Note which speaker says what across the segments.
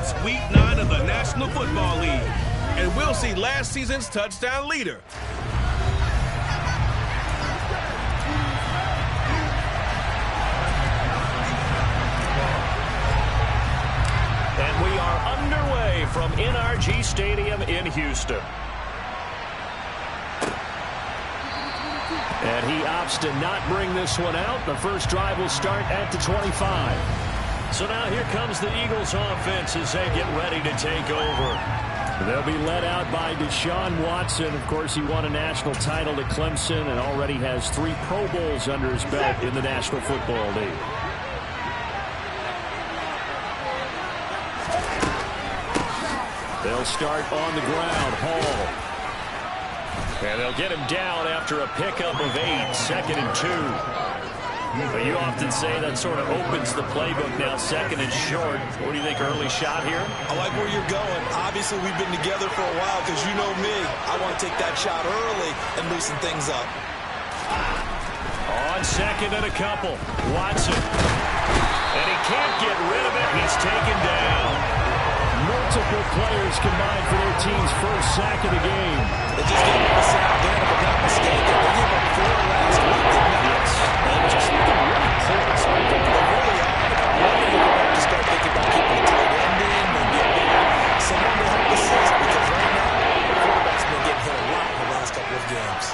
Speaker 1: It's Week 9 of the National Football League, and we'll see last season's touchdown leader.
Speaker 2: And we are underway from NRG Stadium in Houston. And he opts to not bring this one out. The first drive will start at the 25. So now here comes the Eagles offense as they get ready to take over. They'll be led out by Deshaun Watson. Of course, he won a national title at Clemson and already has 3 Pro Bowls under his belt in the National Football League. They'll start on the ground. Hall. And they'll get him down after a pickup of 8, 2nd and 2. But you often say that sort of opens the playbook now, 2nd and short. What do you think, early shot here?
Speaker 3: I like where you're going. Obviously, we've been together for a while because you know me. I want to take that shot early and loosen things up.
Speaker 2: On 2nd and a couple, Watson. And he can't get rid of it. He's taken down. Multiple players combined for their team's first sack of the game.
Speaker 3: They just gave him a sack again, if I'm not mistaken. They gave him 4 last week, didn't they?
Speaker 2: Yes.
Speaker 3: And just looking really close. They really are. I'm wondering if we're going to start thinking about keeping a tight end in and getting someone to help assist, because right now, the quarterback's been getting hit a lot in the last couple of games.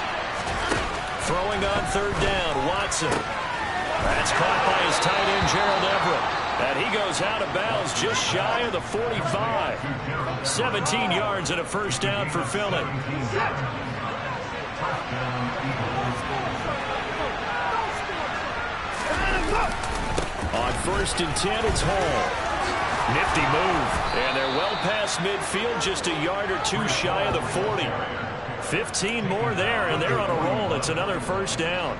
Speaker 2: Throwing on 3rd down, Watson. That's caught by his tight end, Gerald Everett. And he goes out of bounds just shy of the 45. 17 yards and a first down for Philly. On 1st and 10, it's Hall. Nifty move. And they're well past midfield, just a yard or 2 shy of the 40. 15 more there, and they're on a roll. It's another first down.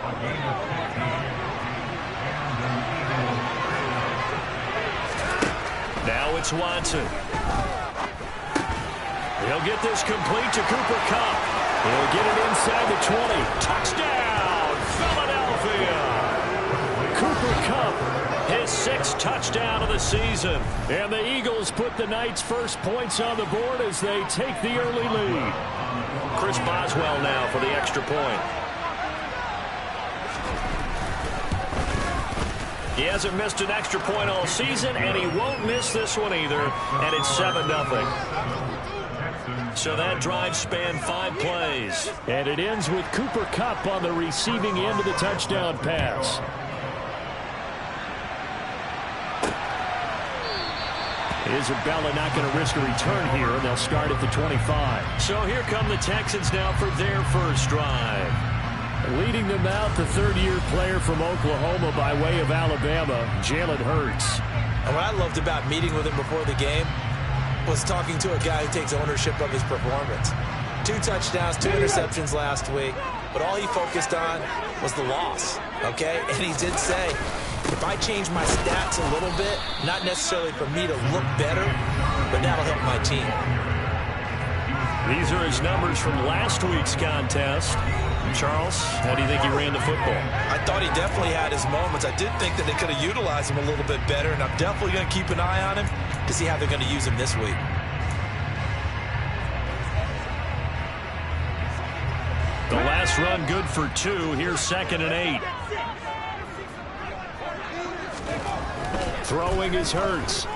Speaker 2: Now it's Watson. He'll get this complete to Cooper Kupp. He'll get it inside the 20. Touchdown, Philadelphia! Cooper Kupp, his 6th touchdown of the season. And the Eagles put the Knights' first points on the board as they take the early lead. Chris Boswell now for the extra point. He hasn't missed an extra point all season, and he won't miss this one either, and it's 7-0. So that drive spanned 5 plays. And it ends with Cooper Kupp on the receiving end of the touchdown pass. Isabella not going to risk a return here, and they'll start at the 25. So here come the Texans now for their first drive. Leading them out, the 3rd-year player from Oklahoma by way of Alabama, Jalen Hurts.
Speaker 3: And what I loved about meeting with him before the game was talking to a guy who takes ownership of his performance. 2 touchdowns, 2 interceptions last week, but all he focused on was the loss, okay? And he did say, if I change my stats a little bit, not necessarily for me to look better, but that'll help my team.
Speaker 2: These are his numbers from last week's contest. Charles, how do you think he ran the football?
Speaker 3: I thought he definitely had his moments. I did think that they could have utilized him a little bit better, and I'm definitely going to keep an eye on him to see how they're going to use him this week.
Speaker 2: The last run good for 2. Here's 2nd and 8. Throwing is Hurts.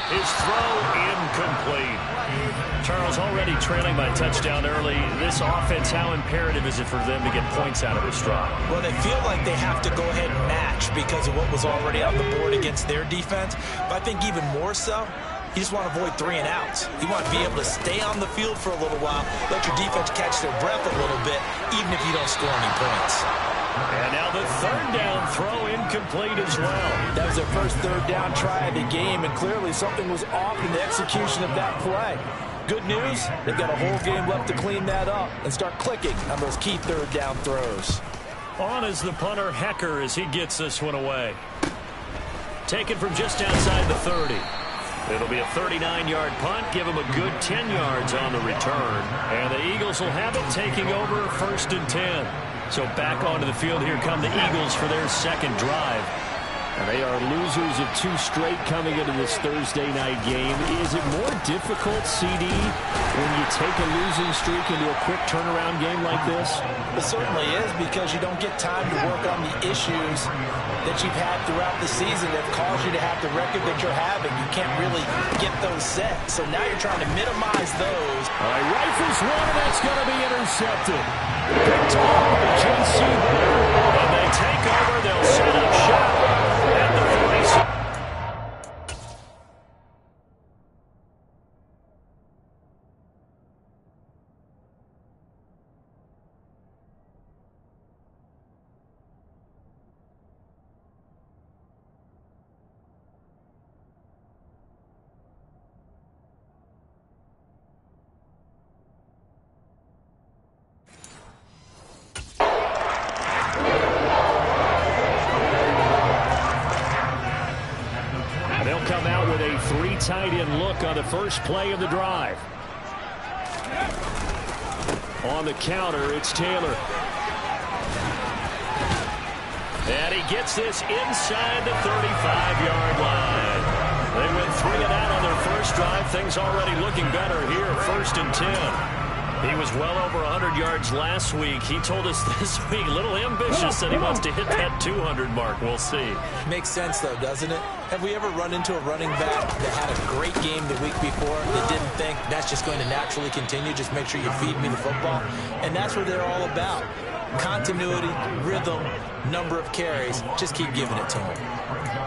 Speaker 2: His throw incomplete. Charles, already trailing by touchdown early. This offense, how imperative is it for them to get points out of this drive?
Speaker 3: Well, they feel like they have to go ahead and match because of what was already on the board against their defense. But I think even more so, you just want to avoid 3 and outs. You want to be able to stay on the field for a little while, let your defense catch their breath a little bit, even if you don't score any points.
Speaker 2: And now the 3rd down throw incomplete as well.
Speaker 3: That was their first 3rd down try of the game, and clearly something was off in the execution of that play. Good news, they've got a whole game left to clean that up and start clicking on those key 3rd down throws.
Speaker 2: On is the punter, Hecker, as he gets this one away. Taken from just outside the 30. It'll be a 39-yard punt, give him a good 10 yards on the return. And the Eagles will have it, taking over 1st and 10. So back onto the field, here come the Eagles for their 2nd drive. And they are losers of 2 straight coming into this Thursday night game. Is it more difficult, CD, when you take a losing streak into a quick turnaround game like this?
Speaker 3: It certainly is, because you don't get time to work on the issues that you've had throughout the season that caused you to have the record that you're having. You can't really get those set. So now you're trying to minimize those.
Speaker 2: All right, rifles one, and that's going to be intercepted. Picked off by J.C. And they take over. They'll set up shop at the 46. Tight end look on the first play of the drive. On the counter, it's Taylor. And he gets this inside the 35-yard line. They went 3 and out on their first drive. Things already looking better here, 1st and 10. He was well over 100 yards last week. He told us this week, a little ambitious, that he wants to hit that 200 mark. We'll see.
Speaker 3: Makes sense, though, doesn't it? Have we ever run into a running back that had a great game the week before that didn't think that's just going to naturally continue? Just make sure you feed me the football. And that's what they're all about. Continuity, rhythm, number of carries. Just keep giving it to them.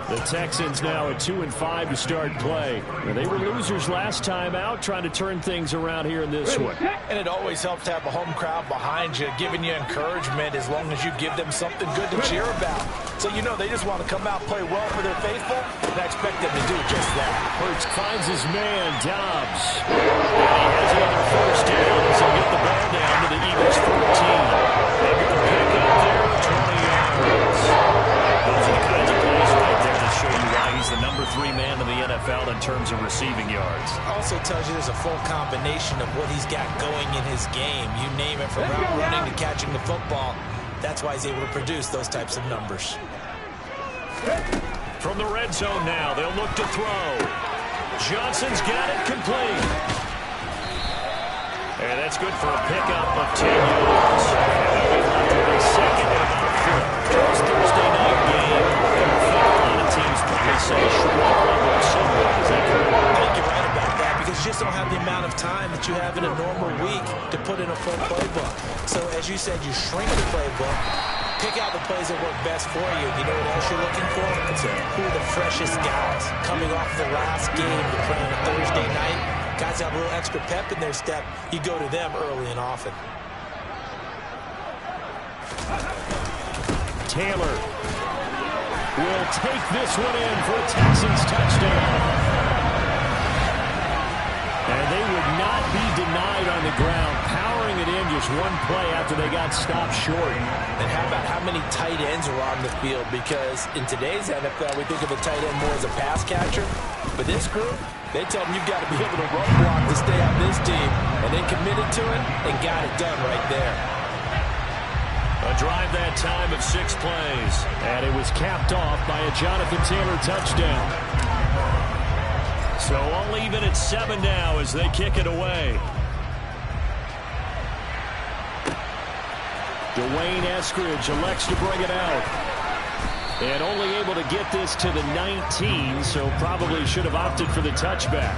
Speaker 2: The Texans now at 2-5 to start play. They were losers last time out, trying to turn things around here in this one.
Speaker 3: And it always helps to have a home crowd behind you, giving you encouragement as long as you give them something good to cheer about. So you know they just want to come out and play well for their faithful, and I expect them to do just that.
Speaker 2: Hurts finds his man, Dobbs. And he has another first down as he'll get the ball down to the Eagles 14. They're going to pick up there with 20 yards. Those are the kinds of plays right there to show you why he's the number 3 man in the NFL in terms of receiving yards.
Speaker 3: Also tells you there's a full combination of what he's got going in his game. You name it, from route running to catching the football. That's why he's able to produce those types of numbers.
Speaker 2: From the red zone now, they'll look to throw. Johnson's got it complete. And that's good for a pickup of 10 yards. And we've left with a second and about 4. It's Thursday night game. And I think a lot of teams probably say short the playbook somewhat. Is that correct?
Speaker 3: I think you're right about that, because you just don't have the amount of time that you have in a normal week to put in a full playbook. So as you said, you shrink the playbook, pick out the plays that work best for you. You know what else you're looking for? Who are the freshest guys coming off the last game to play on a Thursday night? Guys have a little extra pep in their step. You go to them early and often.
Speaker 2: Taylor will take this one in for a Texans touchdown. And they would not be denied on the ground, powering it in just one play after they got stopped short.
Speaker 3: And how about how many tight ends are on the field? Because in today's NFL, we think of a tight end more as a pass catcher. But this group, they tell them you've got to be able to run block to stay on this team. And they committed to it and got it done right there.
Speaker 2: A drive that time of 6 plays. And it was capped off by a Jonathan Taylor touchdown. So all even at 7 now as they kick it away. Dwayne Eskridge elects to bring it out. And only able to get this to the 19, so probably should have opted for the touchback.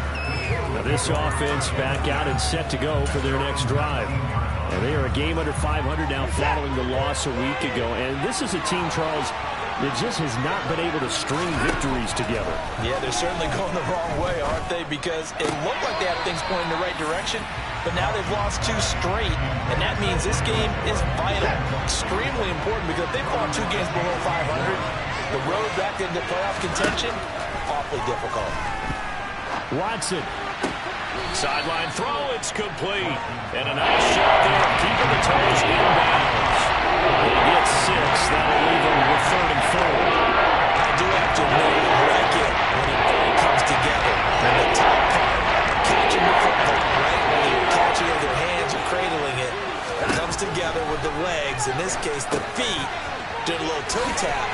Speaker 2: Now this offense back out and set to go for their next drive. And they are a game under 500 now following the loss a week ago. And this is a team, Charles, that just has not been able to string victories together.
Speaker 3: Yeah, they're certainly going the wrong way, aren't they? Because it looked like they had things pointing in the right direction, but now they've lost 2 straight, and that means this game is vital, extremely important, because if they fall 2 games below 500, the road back into playoff contention, awfully difficult.
Speaker 2: Watson. Sideline throw, it's complete. And a nice shot there, keeping the toes inbounds. He gets 6, that'll leave him with 3rd and 4.
Speaker 3: I do have to admit, I like it when it all comes together. And the top part, catching the football, right? Whether you're catching it with your hands or cradling it, it comes together with the legs, in this case the feet, did a little toe tap,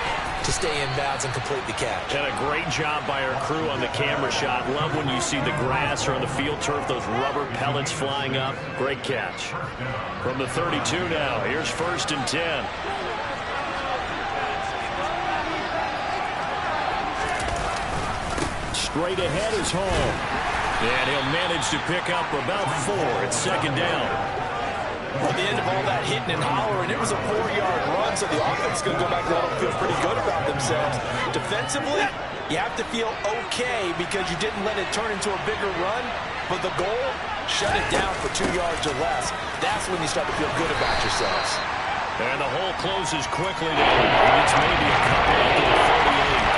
Speaker 3: to stay in bounds and complete the catch.
Speaker 2: And a great job by our crew on the camera shot. Love when you see the grass or on the field turf, those rubber pellets flying up. Great catch. From the 32 now, here's 1st and 10. Straight ahead is Hall. And he'll manage to pick up about 4 at 2nd down.
Speaker 3: At the end of all that hitting and hollering, it was a 4-yard run, so the offense is going to go back home and feel pretty good about themselves. Defensively, you have to feel okay because you didn't let it turn into a bigger run, but the goal, shut it down for 2 yards or less. That's when you start to feel good about yourselves.
Speaker 2: And the hole closes quickly now. It's maybe a couple up to the 38.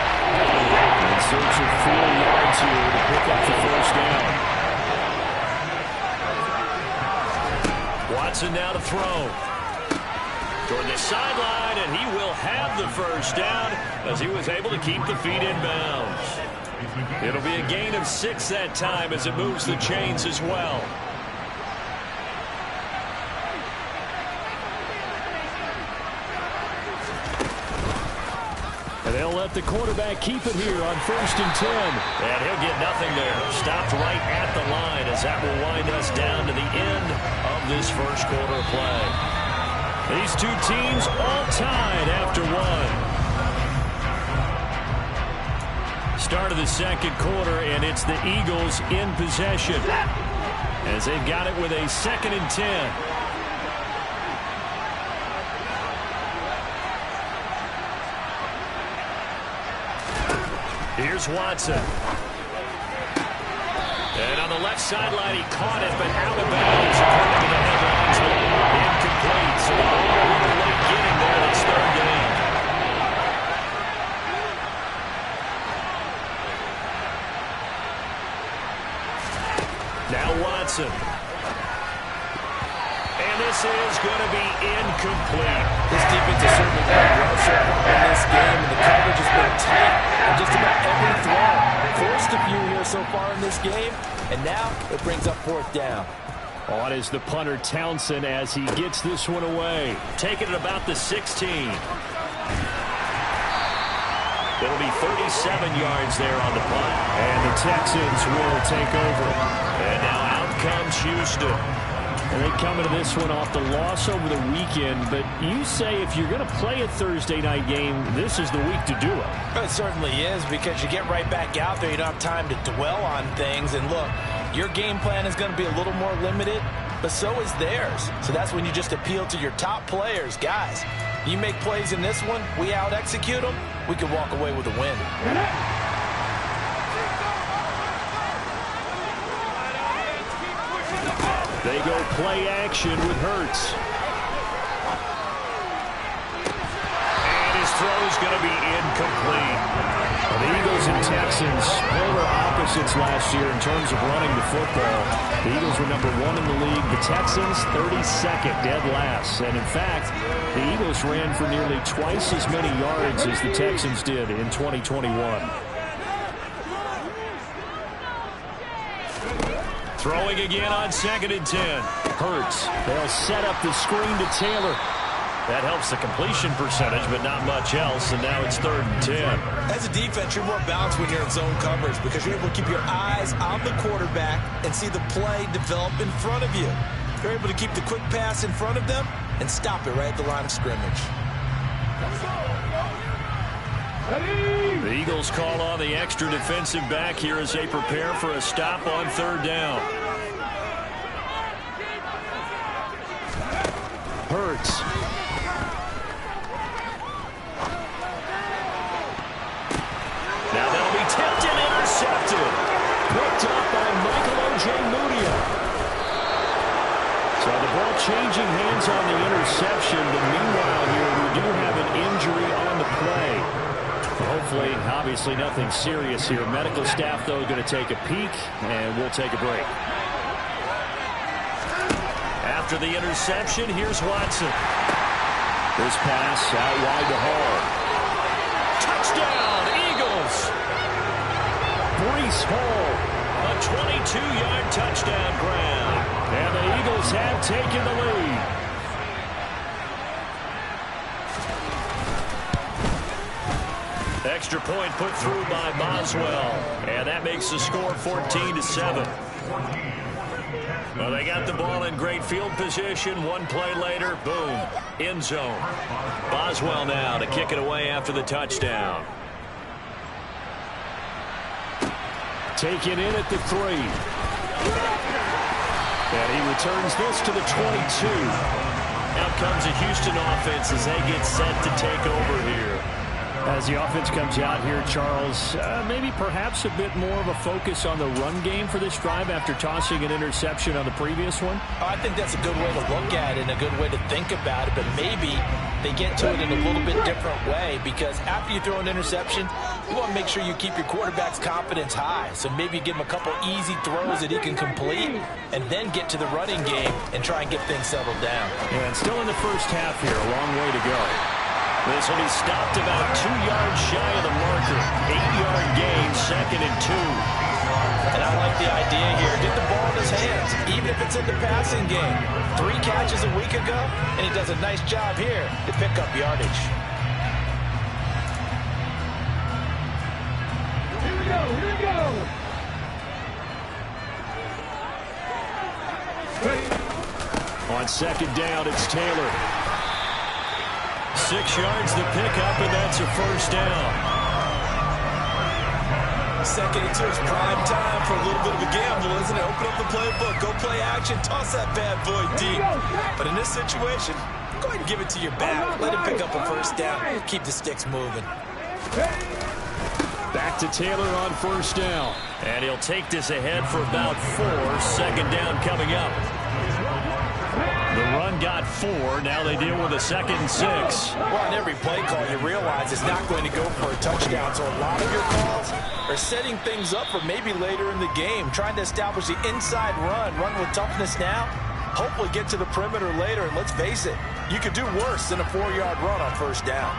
Speaker 2: In search of 4 yards here to pick up the 1st down. Watson now to throw. Toward the sideline, and he will have the 1st down as he was able to keep the feet in bounds. It'll be a gain of 6 that time as it moves the chains as well. And they'll let the quarterback keep it here on 1st and 10. And he'll get nothing there. Stopped right at the line as that will wind us down to the end of this 1st quarter of play. These two teams all tied after 1. Start of the 2nd quarter, and it's the Eagles in possession as they've got it with a 2nd and 10. Here's Watson. And on the left sideline, he caught it, but out of bounds. According to the headlines, incomplete. So the ball a little late getting there. That's 3rd down. Now Watson. And this is going to be incomplete.
Speaker 3: This defense has certainly done well so far in this game, and the coverage has been tight on just about every throw. Forced a few here so far in this game, and now it brings up 4th down.
Speaker 2: On is the punter Townsend as he gets this one away. Taking it about the 16. It'll be 37 yards there on the punt. And the Texans will take over. And now out comes Houston. And they come into this one off the loss over the weekend. But you say if you're going to play a Thursday night game, this is the week to do it.
Speaker 3: It certainly is, because you get right back out there. You don't have time to dwell on things. And look, your game plan is going to be a little more limited, but so is theirs. So that's when you just appeal to your top players. Guys, you make plays in this one, we out-execute them, we can walk away with a win.
Speaker 2: They go play action with Hurts. And his throw is going to be incomplete. The Eagles and Texans, polar opposites last year in terms of running the football. The Eagles were number 1 in the league. The Texans, 32nd, dead last. And in fact, the Eagles ran for nearly twice as many yards as the Texans did in 2021. Throwing again on 2nd and 10. Hurts. They'll set up the screen to Taylor. That helps the completion percentage, but not much else, and now it's 3rd and 10.
Speaker 3: As a defense, you're more balanced when you're in zone coverage because you're able to keep your eyes on the quarterback and see the play develop in front of you. You're able to keep the quick pass in front of them and stop it right at the line of scrimmage.
Speaker 2: The Eagles call on the extra defensive back here as they prepare for a stop on 3rd down. Hurts. Now that'll be tipped and intercepted. Picked up by Michael Ojemudia. So the ball changing hands on the interception, but meanwhile here we do have an injury on the play. Hopefully, obviously nothing serious here. Medical staff, though, going to take a peek, and we'll take a break. After the interception, here's Watson. This pass out wide to Hall. Touchdown, Eagles! Breece Hall, a 22-yard touchdown grab. And the Eagles have taken the lead. Extra point put through by Boswell. And that makes the score 14-7. Well, they got the ball in great field position. One play later, boom, end zone. Boswell now to kick it away after the touchdown. Taken in at the 3. And he returns this to the 22. Out comes a Houston offense as they get set to take over here.
Speaker 4: As the offense comes out here, Charles, maybe perhaps a bit more of a focus on the run game for this drive after tossing an interception on the previous one?
Speaker 3: I think that's a good way to look at it and a good way to think about it, but maybe they get to it in a little bit different way, because after you throw an interception, you want to make sure you keep your quarterback's confidence high. So maybe give him a couple easy throws that he can complete and then get to the running game and try and get things settled down.
Speaker 4: Yeah, and still in the first half here, a long way to go.
Speaker 2: This will be stopped about 2 yards shy of the marker. 8-yard gain, 2nd and 2.
Speaker 3: And I like the idea here. Get the ball in his hands, even if it's in the passing game. 3 catches a week ago, and he does a nice job here to pick up yardage.
Speaker 5: Here we go.
Speaker 2: On 2nd down, it's Taylor. 6 yards the pickup, and that's a first down.
Speaker 3: 2nd and 2 is prime time for a little bit of a gamble, isn't it? Open up the playbook, go play action, toss that bad boy deep. But in this situation, go ahead and give it to your back. Let him pick up a first down. Keep the sticks moving.
Speaker 2: Back to Taylor on first down. And he'll take this ahead for about 4. 2nd down coming up. The run got 4. Now they deal with a 2nd and 6.
Speaker 3: Well, on every play call, you realize it's not going to go for a touchdown. So a lot of your calls are setting things up for maybe later in the game, trying to establish the inside run with toughness now, hopefully get to the perimeter later. And let's face it, you could do worse than a 4-yard run on first down.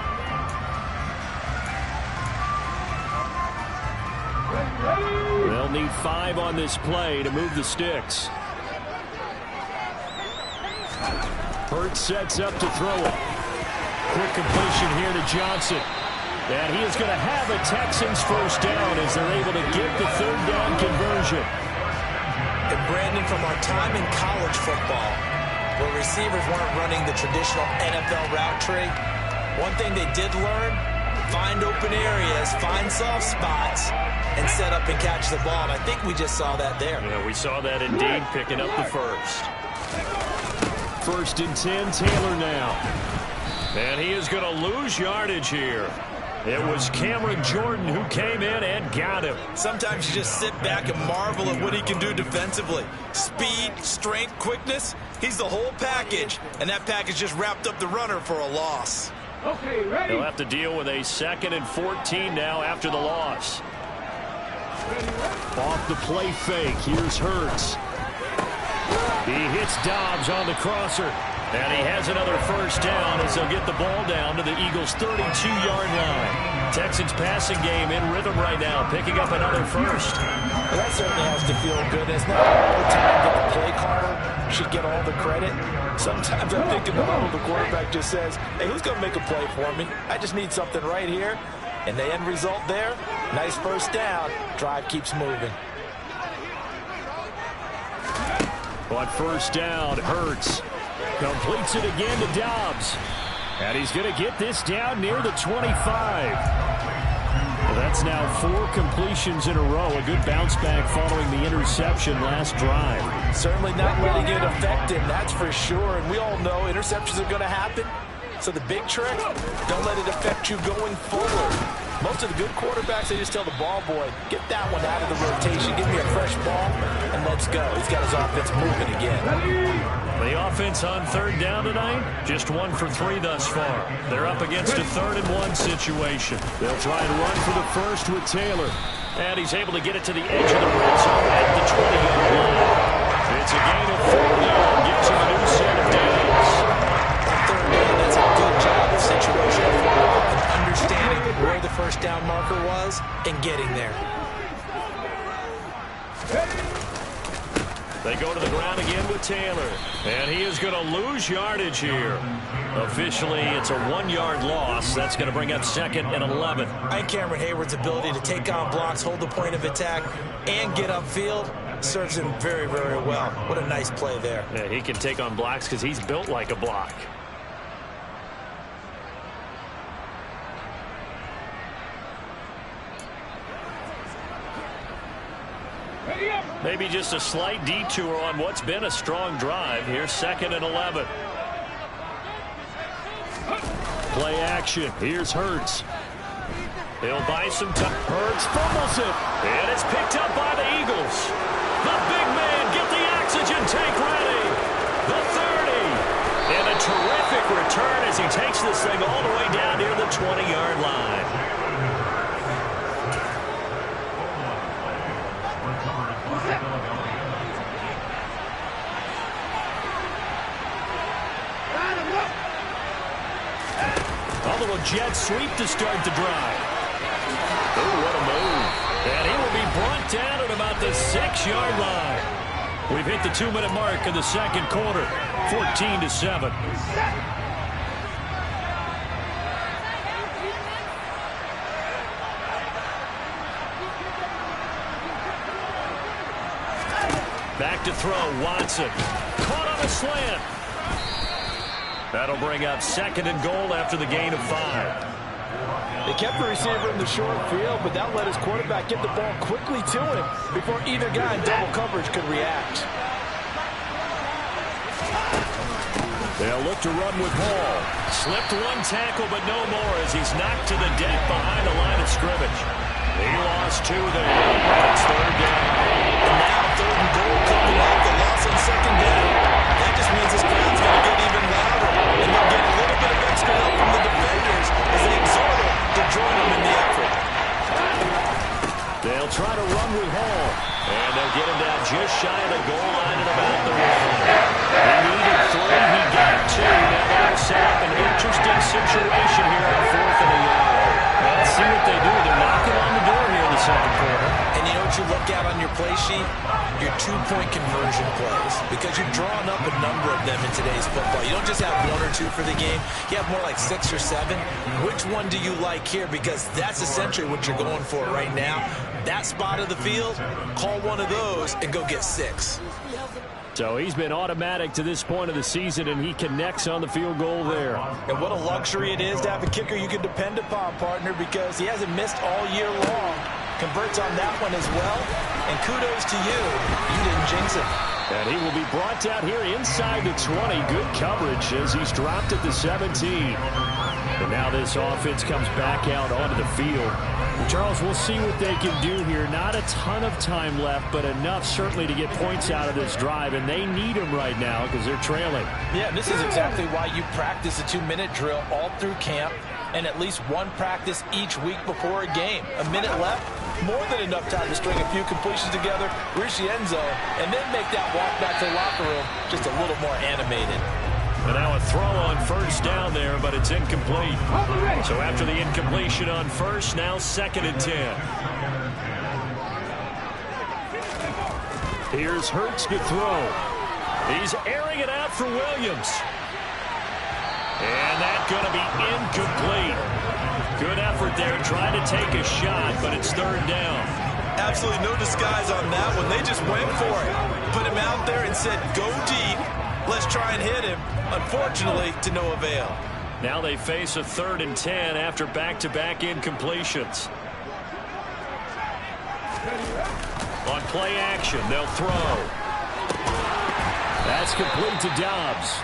Speaker 2: They'll need 5 on this play to move the sticks. Hurts sets up to throw it. Quick completion here to Johnson. And he is going to have a Texans first down as they're able to get the 3rd down conversion.
Speaker 3: And Brandon, from our time in college football, where receivers weren't running the traditional NFL route tree, one thing they did learn, find open areas, find soft spots, and set up and catch the ball. And I think we just saw that there.
Speaker 2: Yeah, we saw that indeed, picking up the first. 1st and 10, Taylor now. And he is going to lose yardage here. It was Cameron Jordan who came in and got him.
Speaker 3: Sometimes you just sit back and marvel at what he can do defensively. Speed, strength, quickness, he's the whole package. And that package just wrapped up the runner for a loss.
Speaker 5: Okay, ready.
Speaker 2: He'll have to deal with a 2nd and 14 now after the loss. Off the play fake, here's Hurts. He hits Dobbs on the crosser. And he has another first down as they'll get the ball down to the Eagles' 32-yard line. Texans passing game in rhythm right now, picking up another first.
Speaker 3: Well, that certainly has to feel good. It's not all the time that the play caller should get all the credit. Sometimes I'm thinking the quarterback just says, hey, who's going to make a play for me? I just need something right here. And the end result there, nice first down. Drive keeps moving.
Speaker 2: On first down, Hurts completes it again to Dobbs. And he's going to get this down near the 25. Well, that's now 4 completions in a row. A good bounce back following the interception last drive.
Speaker 3: Certainly not letting it affect him, that's for sure. And we all know interceptions are going to happen. So the big trick, don't let it affect you going forward. Most of the good quarterbacks, they just tell the ball boy, get that one out of the rotation, give me a fresh ball, and let's go. He's got his offense moving again.
Speaker 2: The offense on 3rd down tonight, just 1 for 3 thus far. They're up against a 3rd and 1 situation. They'll try and run for the first with Taylor. And he's able to get it to the edge of the red zone at the 20-yard line. It's a gain of 4 now, gives him a new set of downs.
Speaker 3: On 3rd down, that's a good job of situational football and understanding where the first down marker was and getting there.
Speaker 2: They go to the ground again with Taylor. And he is going to lose yardage here. Officially, it's a 1-yard loss. That's going to bring up 2nd and 11.
Speaker 3: I think Cameron Hayward's ability to take on blocks, hold the point of attack, and get upfield serves him very, very well. What a nice play there.
Speaker 2: Yeah, he can take on blocks because he's built like a block. Maybe just a slight detour on what's been a strong drive. Here's 2nd and 11. Play action. Here's Hurts. He'll buy some time. Hurts fumbles it. And it's picked up by the Eagles. The big man, get the oxygen tank ready. The 30. And a terrific return as he takes this thing all the way down near the 20-yard line. A little jet sweep to start the drive. Oh, what a move. And he will be brought down at about the 6-yard line. We've hit the 2-minute mark in the second quarter. 14-7. Back to throw, Watson. Caught on a slant. That'll bring up 2nd and goal after the gain of 5.
Speaker 6: They kept the receiver in the short field, but that let his quarterback get the ball quickly to him before either guy in double coverage could react.
Speaker 2: They'll look to run with Hall. Slipped one tackle, but no more as he's knocked to the deck behind the line of scrimmage. He lost 2 there. It's 3rd down.
Speaker 3: And now 3rd and goal coming up. The loss on 2nd down. That just means this crowd's going to get even louder. And they'll get a little bit of extra help from the defenders as they exhort them to join them in the effort.
Speaker 2: They'll try to run with Hall. And they'll get him down just shy of the goal line at about the 1. He needed 3. He got 2. Now they'll set up an interesting situation here on 4th and a yard. Let's see what they do. They're knocking on the door here in the second quarter.
Speaker 3: And you know what you look at on your play sheet? Your 2-point conversion plays. Because you've drawn up a number of them in today's football. You don't just have 1 or 2 for the game. You have more like 6 or 7. Which one do you like here? Because that's essentially what you're going for right now. That spot of the field, call one of those and go get 6.
Speaker 2: So he's been automatic to this point of the season, and he connects on the field goal there.
Speaker 3: And what a luxury it is to have a kicker you can depend upon, partner, because he hasn't missed all year long. Converts on that one as well. And kudos to you. You didn't jinx it.
Speaker 2: And he will be brought down here inside the 20. Good coverage as he's dropped at the 17. And now this offense comes back out onto the field.
Speaker 4: Charles, we'll see what they can do here. Not a ton of time left, but enough certainly to get points out of this drive, and they need them right now because they're trailing.
Speaker 6: Yeah, this is exactly why you practice a 2-minute drill all through camp and at least one practice each week before a game. A minute left, more than enough time to string a few completions together, reach the end zone, and then make that walk back to the locker room just a little more animated.
Speaker 2: And now a throw on first down there, but it's incomplete. So after the incompletion on first, now 2nd and 10. Here's Hurts to throw. He's airing it out for Williams. And that's going to be incomplete. Good effort there trying to take a shot, but it's 3rd down.
Speaker 3: Absolutely no disguise on that one. They just went for it. Put him out there and said, go deep. Let's try and hit him. Unfortunately, to no avail.
Speaker 2: Now they face a 3rd and 10 after back-to-back incompletions. On play action, they'll throw. That's complete to Dobbs.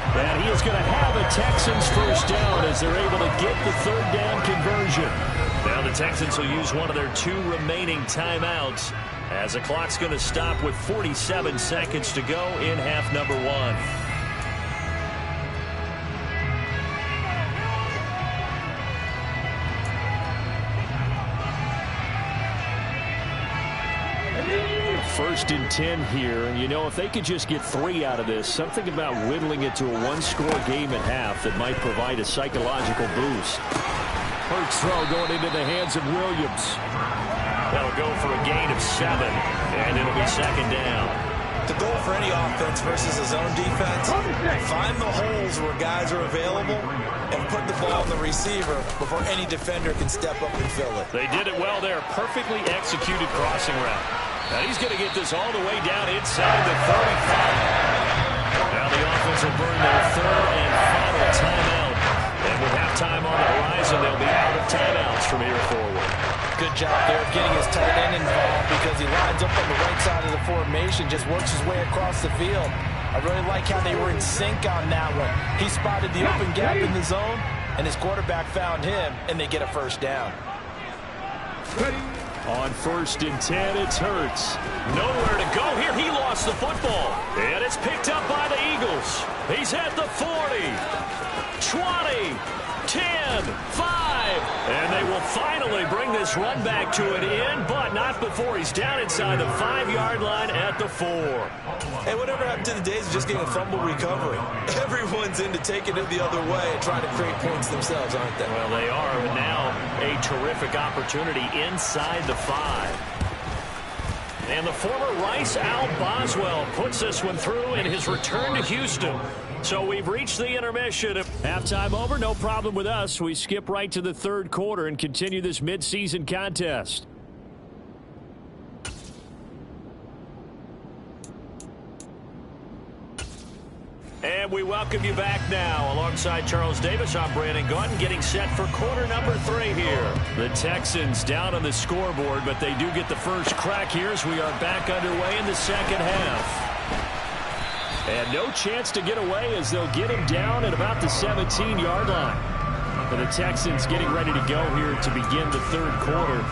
Speaker 2: And he is going to have a Texans first down as they're able to get the 3rd down conversion. Now the Texans will use one of their 2 remaining timeouts as the clock's going to stop with 47 seconds to go in half number 1. First and 10 here, and you know, if they could just get 3 out of this, something about whittling it to a 1-score game at half that might provide a psychological boost. Hurts throw going into the hands of Williams. That'll go for a gain of 7, and it'll be 2nd down.
Speaker 3: The goal for any offense versus a zone defense, find the holes where guys are available and put the ball on the receiver before any defender can step up and fill it.
Speaker 4: They did it well there. Perfectly executed crossing route. Now he's going to get this all the way down inside the 35. Now the offense will burn their third and final timeout. And with halftime on the horizon, they'll be out of timeouts from here forward.
Speaker 6: Good job there getting his tight end involved because he lines up on the right side of the formation, just works his way across the field. I really like how they were in sync on that one. He spotted the open gap in the zone, and his quarterback found him, and they get a first down.
Speaker 4: On 1st and 10, it's Hurts. Nowhere to go here. He lost the football. And it's picked up by the Eagles. He's at the 40, 20, 10, 5. And they will finally bring this run back to an end, but not before he's down inside the 5-yard line at the 4.
Speaker 3: Hey, whatever happened to the days of just getting a fumble recovery? Everyone's into taking it the other way and trying to create points themselves, aren't they?
Speaker 4: Well, they are, but now a terrific opportunity inside the 5. And the former Rice Al Boswell puts this one through in his return to Houston. So we've reached the intermission. Halftime over, no problem with us. We skip right to the third quarter and continue this midseason contest. And we welcome you back now. Alongside Charles Davis, I'm Brandon Gaudin, getting set for quarter number 3 here. The Texans down on the scoreboard, but they do get the first crack here as we are back underway in the second half. And no chance to get away as they'll get him down at about the 17-yard line. For the Texans getting ready to go here to begin the third quarter.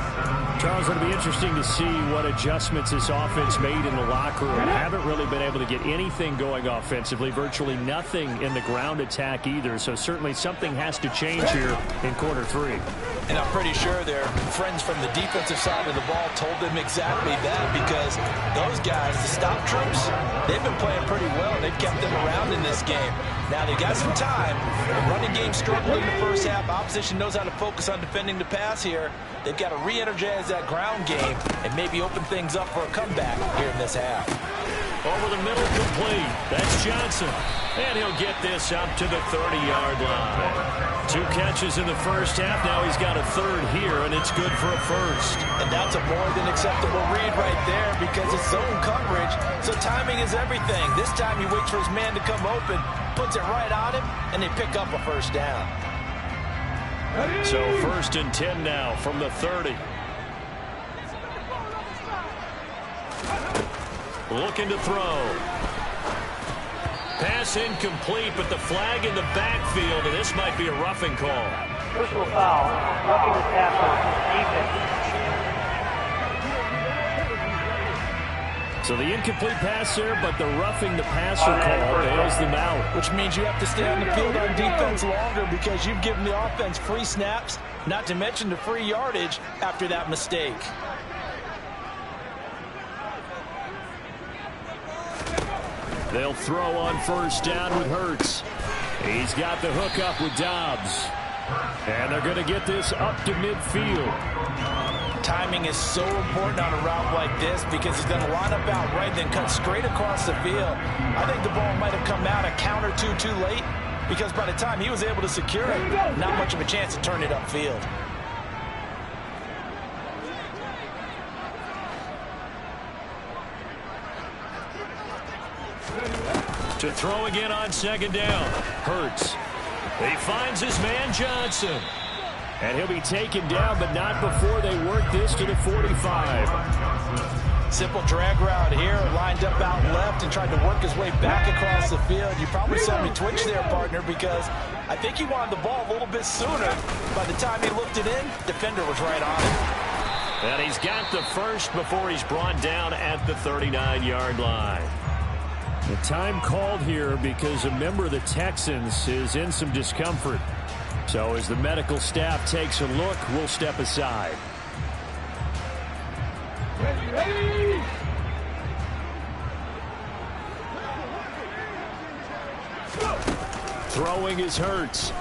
Speaker 4: Charles, it'll be interesting to see what adjustments this offense made in the locker room. Haven't really been able to get anything going offensively. Virtually nothing in the ground attack either. So certainly something has to change here in quarter 3.
Speaker 6: And I'm pretty sure their friends from the defensive side of the ball told them exactly that, because those guys, the stop troops, they've been playing pretty well. They've kept them around in this game. Now they got some time. The running game struggled in the first half. Opposition knows how to focus on defending the pass here. They've got to re-energize that ground game and maybe open things up for a comeback here in this half.
Speaker 4: Over the middle, complete. That's Johnson. And he'll get this up to the 30-yard line. 2 catches in the first half. Now he's got a third here, and it's good for a first.
Speaker 6: And that's a more than acceptable read right there because it's zone coverage, so timing is everything. This time he waits for his man to come open, puts it right on him, and they pick up a first down.
Speaker 4: So 1st and 10 now from the 30. Looking to throw. Pass incomplete, but the flag in the backfield, and this might be a roughing call.
Speaker 7: Personal foul, roughing the passer, defense.
Speaker 4: So the incomplete pass there, but the roughing the passer call bails them out.
Speaker 6: Which means you have to stay on the field on defense longer because you've given the offense free snaps, not to mention the free yardage after that mistake.
Speaker 4: They'll throw on first down with Hurts. He's got the hook up with Dobbs. And they're going to get this up to midfield.
Speaker 6: Timing is so important on a route like this because he's going to line up out right, then cut straight across the field. I think the ball might have come out a count or two too late because by the time he was able to secure it, not much of a chance to turn it upfield.
Speaker 4: To throw again on second down. Hurts. He finds his man Johnson. And he'll be taken down, but not before they work this to the 45.
Speaker 6: Simple drag route here, lined up out left and tried to work his way back across the field. You probably saw me twitch there, partner, because I think he wanted the ball a little bit sooner. By the time he looked it in, defender was right on it.
Speaker 4: And he's got the first before he's brought down at the 39-yard line. The time called here because a member of the Texans is in some discomfort. So as the medical staff takes a look, we'll step aside.
Speaker 5: Ready.
Speaker 4: Throwing is Hurts.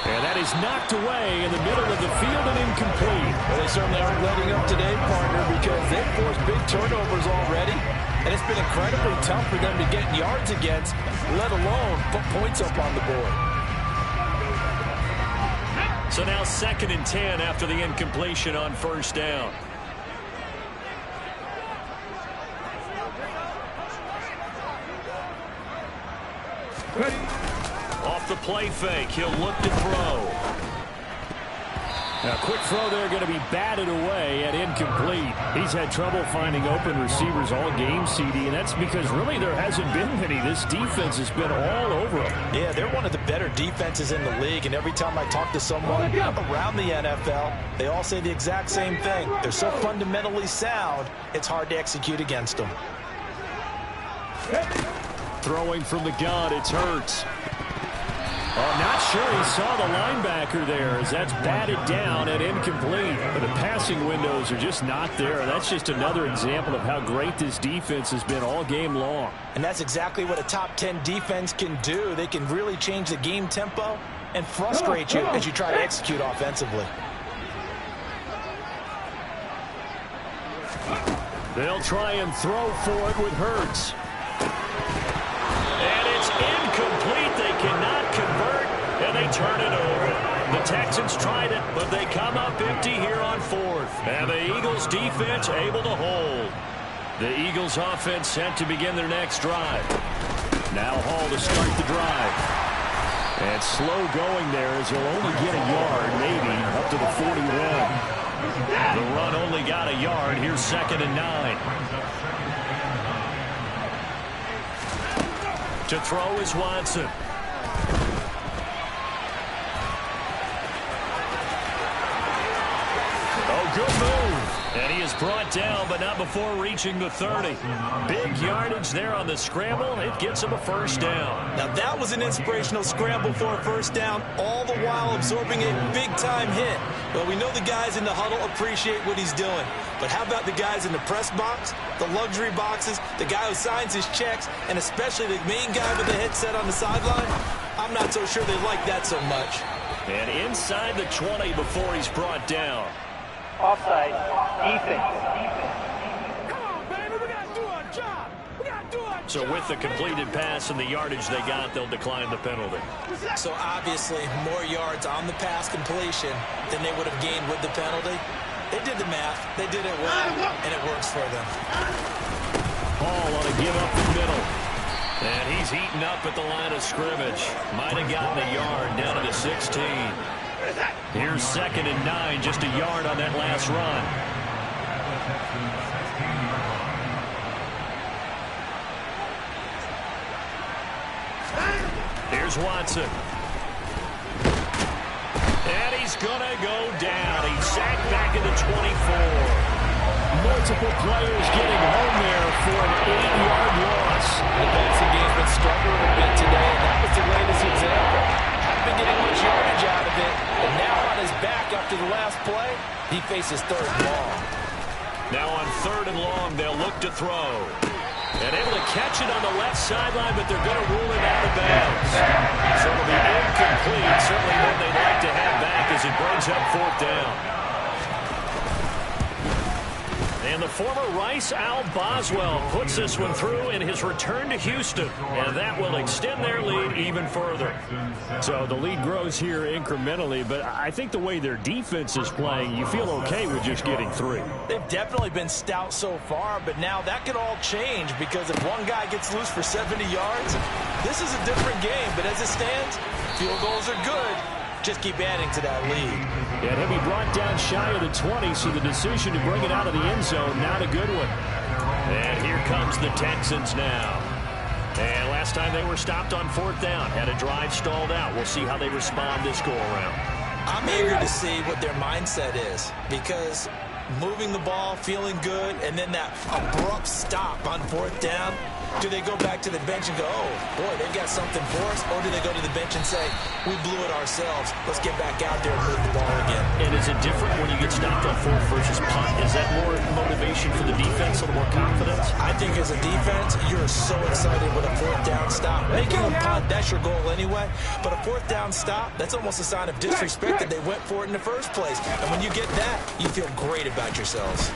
Speaker 4: And that is knocked away in the middle of the field and incomplete.
Speaker 6: Well, they certainly aren't letting up today, partner, because they've forced big turnovers already. And it's been incredibly tough for them to get yards against, let alone put points up on the board.
Speaker 4: So now 2nd and 10 after the incompletion on 1st down.
Speaker 5: Ready.
Speaker 4: Off the play fake, he'll look to throw. Now, quick throw there going to be batted away at incomplete. He's had trouble finding open receivers all game, CD, and that's because really there hasn't been many. This defense has been all over them.
Speaker 6: Yeah, they're one of the better defenses in the league, and every time I talk to someone around the NFL, they all say the exact same thing. They're so fundamentally sound, it's hard to execute against them.
Speaker 4: Throwing from the gun, it's Hurts. Oh, not sure he saw the linebacker there as that's batted down and incomplete. But the passing windows are just not there. That's just another example of how great this defense has been all game long.
Speaker 6: And that's exactly what a top 10 defense can do. They can really change the game tempo and frustrate you as you try to execute offensively.
Speaker 4: They'll try and throw for it with Hurts. And it's incomplete. They cannot convert, and they turn it over. The Texans tried it, but they come up empty here on 4th. And the Eagles defense able to hold. The Eagles offense set to begin their next drive. Now Hall to start the drive. And slow going there as he'll only get a yard, maybe, up to the 41. The run only got a yard. Here's 2nd and 9. To throw is Watson. Oh, good move. And he is brought down, but not before reaching the 30. Big yardage there on the scramble. It gets him a 1st down.
Speaker 3: Now that was an inspirational scramble for a 1st down, all the while absorbing a big-time hit. Well, we know the guys in the huddle appreciate what he's doing. But how about the guys in the press box, the luxury boxes, the guy who signs his checks, and especially the main guy with the headset on the sideline? I'm not so sure they like that so much.
Speaker 4: And inside the 20 before he's brought down.
Speaker 7: Offside. Defense.
Speaker 5: Come on, baby. We got to do our job. We got to do our job.
Speaker 4: So with the completed pass and the yardage they got, they'll decline the penalty.
Speaker 3: So obviously more yards on the pass completion than they would have gained with the penalty. They did the math. They did it well, and it works for them.
Speaker 4: Hall on a give up the middle. And he's eaten up at the line of scrimmage. Might have gotten a yard down to the 16. Here's 2nd and 9, just a yard on that last run. Here's Watson. And he's going to go down. He's sacked back at the 24. Multiple players getting home there for an 8-yard loss.
Speaker 6: The passing game's been struggling a bit today, and that was the latest example. Hadn't been getting much yardage out of it, but now on his back after the last play, he faces 3rd and long.
Speaker 4: Now on 3rd and long, they'll look to throw. And able to catch it on the left sideline, but they're going to rule it out of bounds. So it'll be incomplete. Certainly one they'd like to have back as it brings up 4th down. And the former Rice Al Boswell puts this one through in his return to Houston. And that will extend their lead even further. So the lead grows here incrementally, but I think the way their defense is playing, you feel okay with just getting 3.
Speaker 6: They've definitely been stout so far, but now that could all change because if one guy gets loose for 70 yards, this is a different game. But as it stands, field goals are good. Just keep adding to that lead.
Speaker 4: And he'll be brought down shy of the 20, so the decision to bring it out of the end zone, not a good one. And here comes the Texans now. And last time they were stopped on 4th down, had a drive stalled out. We'll see how they respond this go-around.
Speaker 3: I'm eager to see what their mindset is because moving the ball, feeling good, and then that abrupt stop on 4th down, Do they go back to the bench and go, oh, boy, they've got something for us? Or do they go to the bench and say, we blew it ourselves. Let's get back out there and move the ball again.
Speaker 4: And is it different when you get stopped on fourth versus punt? Is that more motivation for the defense, a little more confidence?
Speaker 3: I think as a defense, you're so excited with a fourth down stop. Making a punt, that's your goal anyway. But a fourth down stop, that's almost a sign of disrespect that they went for it in the first place. And when you get that, you feel great about yourselves.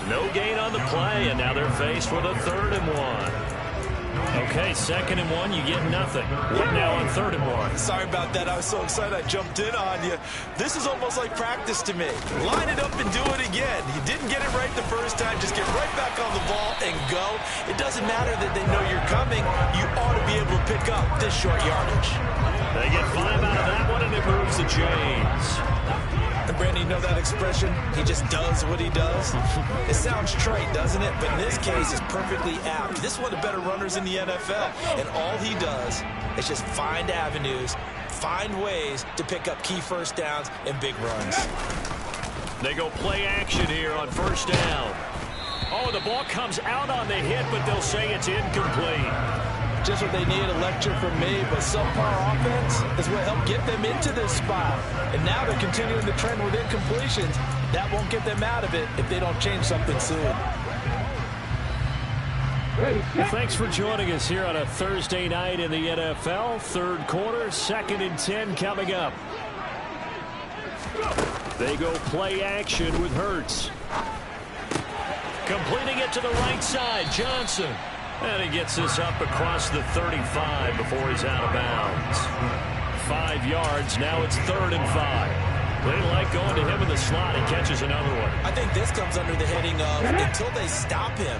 Speaker 4: No gain on the play, and now they're faced with a 3rd and 1. Okay, 2nd and 1, you get nothing. What now on 3rd and 1?
Speaker 3: Sorry about that. I was so excited I jumped in on you. This is almost like practice to me. Line it up and do it again. You didn't get it right the first time. Just get right back on the ball and go. It doesn't matter that they know you're coming. You ought to be able to pick up this short yardage.
Speaker 4: They get 5 out of that one, and it moves to James.
Speaker 3: And Brandon, you know that expression? He just does what he does. It sounds trite, doesn't it? But in this case, it's perfectly apt. This is one of the better runners in the NFL. And all he does is just find avenues, find ways to pick up key first downs and big runs.
Speaker 4: They go play action here on 1st down. Oh, the ball comes out on the hit, but they'll say it's incomplete.
Speaker 6: Just what they need, a lecture from me, but subpar offense is what helped get them into this spot. And now they're continuing the trend with incompletions. That won't get them out of it if they don't change something soon.
Speaker 4: Well, thanks for joining us here on a Thursday night in the NFL. 3rd quarter, 2nd and 10 coming up. They go play action with Hurts. Completing it to the right side, Johnson. And he gets this up across the 35 before he's out of bounds. 5 yards, now it's 3rd and 5. They like going to him in the slot. He catches another one.
Speaker 3: I think this comes under the heading of until they stop him,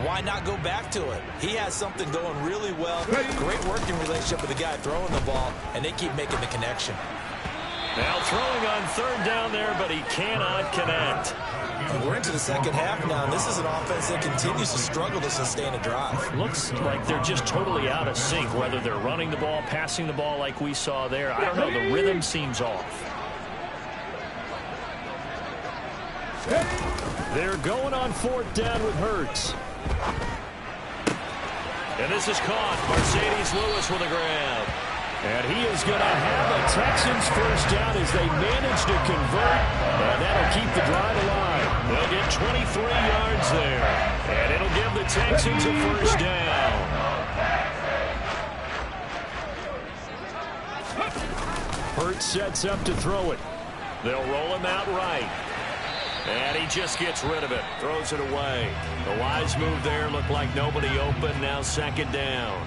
Speaker 3: why not go back to it? He has something going really well. Great working relationship with the guy throwing the ball, and they keep making the connection.
Speaker 4: Now throwing on 3rd down there, but he cannot connect.
Speaker 3: And we're into the 2nd half now, and this is an offense that continues to struggle to sustain a drive.
Speaker 4: Looks like they're just totally out of sync, whether they're running the ball, passing the ball like we saw there. I don't know, the rhythm seems off. They're going on 4th down with Hurts. And this is caught. Mercedes Lewis with a grab. And he is going to have a Texans 1st down as they manage to convert. And that'll keep the drive alive. They'll get 23 yards there. And it'll give the Texans a 1st down. Hurts sets up to throw it. They'll roll him out right. And he just gets rid of it. Throws it away. The wise move there looked like nobody open. Now 2nd down.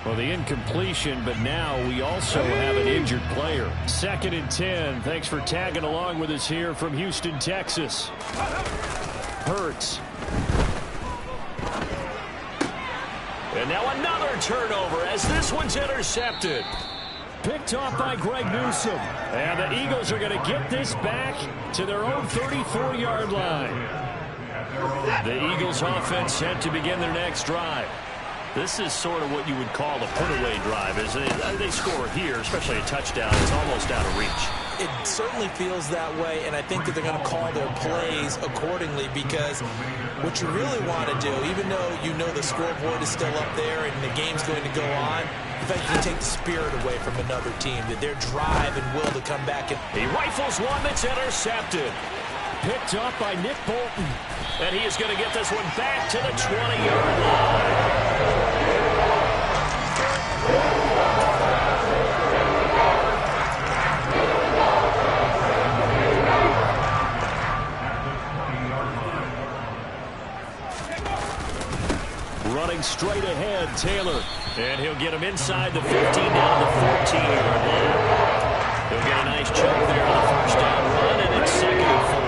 Speaker 4: Well, the incompletion, but now we also have an injured player. 2nd and 10. Thanks for tagging along with us here from Houston, Texas. Hurts. And now another turnover as this one's intercepted. Picked off by Greg Newsome. And the Eagles are going to get this back to their own 34-yard line. The Eagles offense set to begin their next drive. This is sort of what you would call a put-away drive, isn't it? They score here, especially a touchdown. It's almost out of reach.
Speaker 3: It certainly feels that way, and I think that they're going to call their plays accordingly because what you really want to do, even though you know the scoreboard is still up there and the game's going to go on, in fact, you take the spirit away from another team, that their drive and will to come back.
Speaker 4: He rifles one that's intercepted. Picked up by Nick Bolton. And he is going to get this one back to the 20-yard line. Running straight ahead, Taylor. And he'll get him inside the 15 down to the 14-yard line. He'll get a nice chunk there on the 1st down run, and it's 2nd and 4.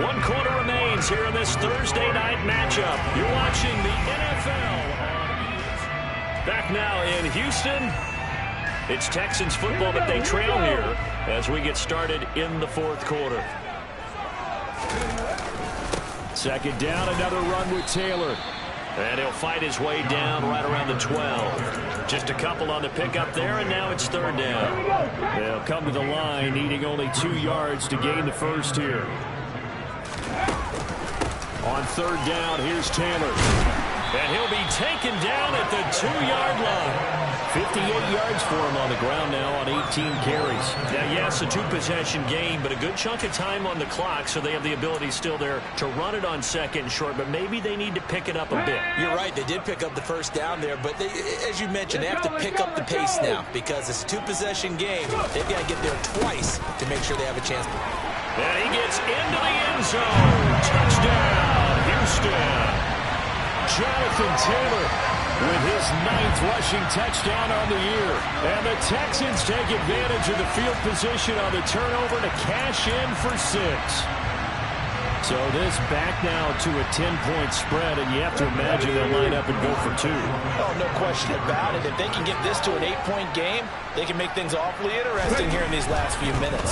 Speaker 4: One quarter remains here in this Thursday night matchup. You're watching the NFL on ESPN. Back now in Houston. It's Texans football, but they trail here as we get started in the 4th quarter. 2nd down, another run with Taylor. And he'll fight his way down right around the 12. Just a couple on the pickup there, and now it's third down. They'll come to the line, needing only 2 yards to gain the first here. On third down, here's Taylor. And he'll be taken down at the 2-yard line. 58 yards for him on the ground now on 18 carries. Now, yes, a 2-possession game, but a good chunk of time on the clock, so they have the ability still there to run it on second and short, but maybe they need to pick it up a bit.
Speaker 3: You're right. They did pick up the first down there, but they, as you mentioned, they have to pick up the pace now because it's a 2-possession game. They've got to get there twice to make sure they have a chance.
Speaker 4: And he gets into the end zone. Touchdown, Houston. Jonathan Taylor with his 9th rushing touchdown on the year. And the Texans take advantage of the field position on the turnover to cash in for 6. So this back now to a 10-point spread, and you have to imagine they'll line up and go for 2.
Speaker 6: Oh, no question about it. If they can get this to an 8-point game, they can make things awfully interesting here in these last few minutes.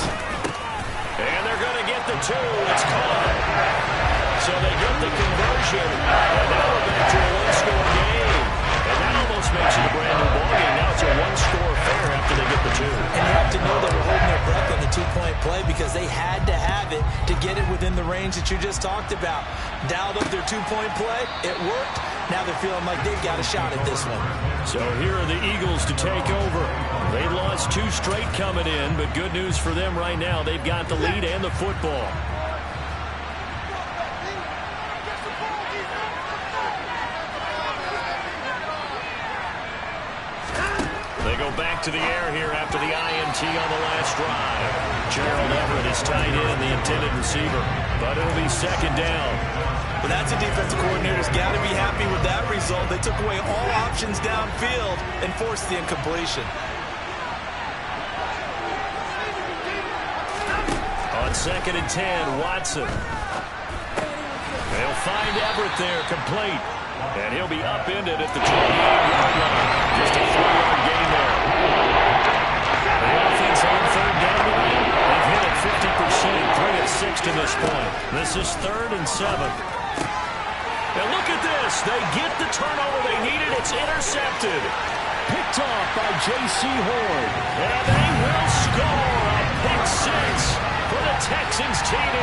Speaker 4: And they're going to get the 2. It's caught. So they get the conversion. And now we're back to a 1-score game. And that almost makes it a brand new ballgame. Now it's a 1-score affair after they get the 2.
Speaker 3: And you have to know they were holding their breath on the 2-point play because they had to have it to get it within the range that you just talked about. Dialed up their 2-point play. It worked. Now they're feeling like they've got a shot at this one.
Speaker 4: So here are the Eagles to take over. They lost 2 straight coming in, but good news for them right now. They've got the lead and the football. They go back to the air here after the INT on the last drive. Gerald Everett is tight end, the intended receiver, but it'll be second down.
Speaker 3: Well, that's a defensive coordinator's got to be happy with that result. They took away all options downfield and forced the incompletion.
Speaker 4: On second and 10, Watson. They'll find Everett there, complete. And he'll be upended at the 28-yard line. Just a 4-yard gain there. The offense on third down line. They've hit it 50%, 3 of 6 to this point. This is 3rd and 7. And look at this. They get the turnover they needed. It's intercepted. Picked off by J.C. Horn. And they will score a pick 6 for the Texans TD.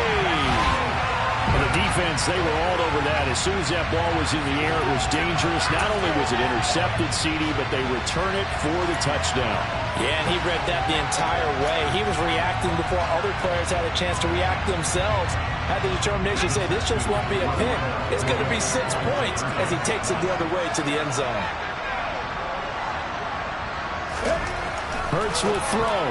Speaker 4: The defense, they were all over that. As soon as that ball was in the air, it was dangerous. Not only was it intercepted, CD, but they return it for the touchdown.
Speaker 6: Yeah, and he read that the entire way. He was reacting before other players had a chance to react themselves. Had the determination to say, this just won't be a pick. It's going to be 6 points as he takes it the other way to the end zone.
Speaker 4: Hurts will throw.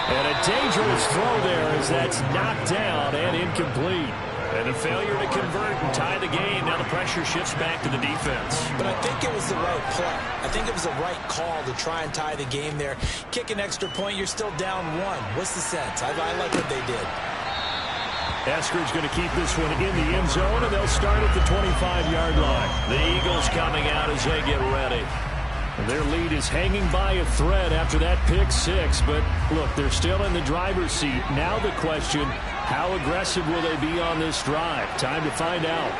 Speaker 4: And a dangerous throw there as that's knocked down and incomplete. And a failure to convert and tie the game. Now the pressure shifts back to the defense.
Speaker 3: But I think it was the right play. I think it was the right call to try and tie the game there. Kick an extra point, you're still down 1. What's the sense? I like what they did.
Speaker 4: Eskridge going to keep this one in the end zone, and they'll start at the 25-yard line. The Eagles coming out as they get ready. And their lead is hanging by a thread after that pick 6. But, look, they're still in the driver's seat. Now the question, how aggressive will they be on this drive? Time to find out.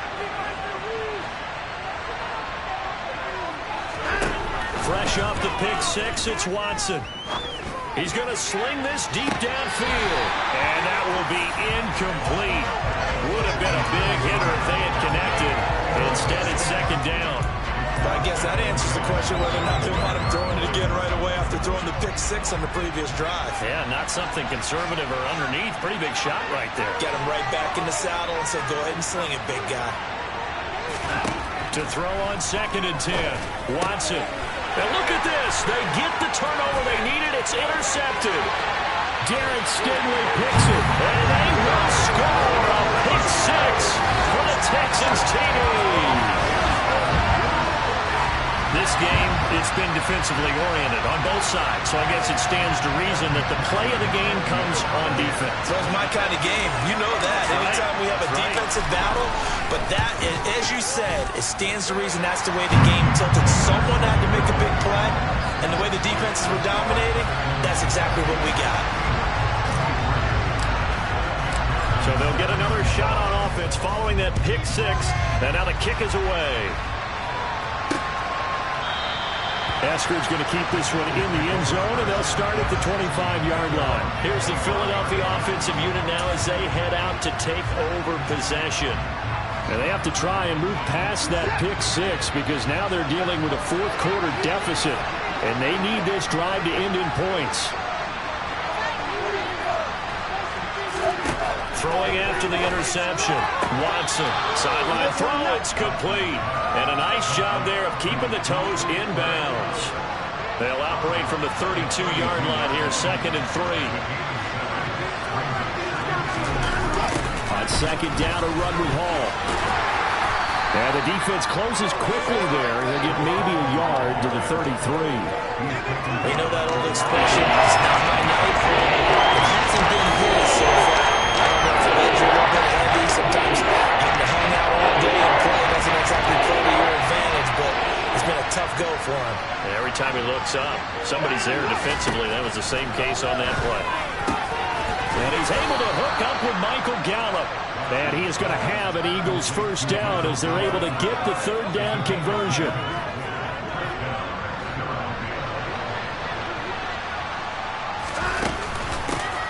Speaker 4: Fresh off the pick 6, it's Watson. He's going to sling this deep downfield. And that will be incomplete. Would have been a big hitter if they had connected. Instead, it's second down.
Speaker 3: But I guess that answers the question whether or not they want him throwing it again right away after throwing the pick 6 on the previous drive.
Speaker 4: Yeah, not something conservative or underneath. Pretty big shot right there.
Speaker 3: Get him right back in the saddle and say, go ahead and sling it, big guy.
Speaker 4: To throw on second and 10. Watson. And look at this. They get the turnover they needed. It's intercepted. Derek Stingley picks it. And they will score a pick 6 for the Texans TD. This game, it's been defensively oriented on both sides, so I guess it stands to reason that the play of the game comes on defense.
Speaker 3: So it's my kind of game. You know that. Anytime we have a defensive battle, but that, as you said, it stands to reason that's the way the game tilted. Someone had to make a big play, and the way the defenses were dominating, that's exactly what we got.
Speaker 4: So they'll get another shot on offense following that pick 6, and now the kick is away. Eskridge going to keep this one in the end zone, and they'll start at the 25-yard line. Here's the Philadelphia offensive unit now as they head out to take over possession. And they have to try and move past that pick six because now they're dealing with a fourth-quarter deficit, and they need this drive to end in points. Throwing after the interception. Watson, sideline throw, it's complete. And a nice job there of keeping the toes in bounds. They'll operate from the 32-yard line here, 2nd and 3. On 2nd down, a run with Hall. And the defense closes quickly there. He'll get maybe a yard to the 33.
Speaker 3: You know that old expression, it's not my night. It hasn't been his so far. I don't know if the legs are a little bit heavy. Sometimes having to hang out all day and play doesn't exactly play to your advantage, but it's been a tough go for him.
Speaker 4: And every time he looks up, somebody's there defensively. That was the same case on that play. And he's able to hook up with Michael Gallup. And he is going to have an Eagles first down as they're able to get the 3rd down conversion.